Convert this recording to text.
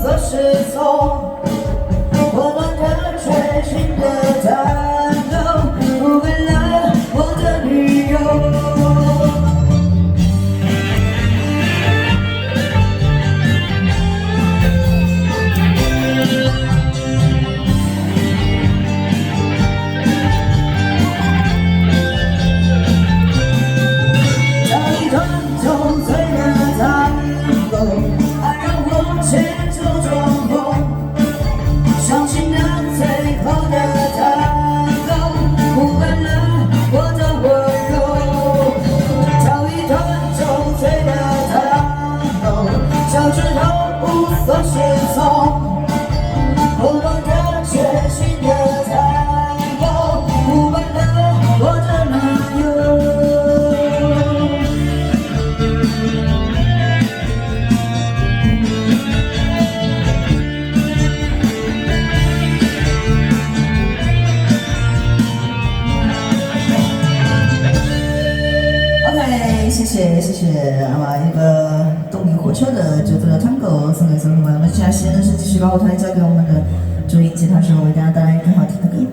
所适从，混乱的全新的探头，不为了我的女友。小指头无所适从，混乱的全新的探戈，不管了我的男友。OK， 谢谢，把一个动力火车的这个 Tango 送给所有朋友们。接下来时间呢是继续把舞台交给我们的主音吉他手，为大家带来更好听的歌。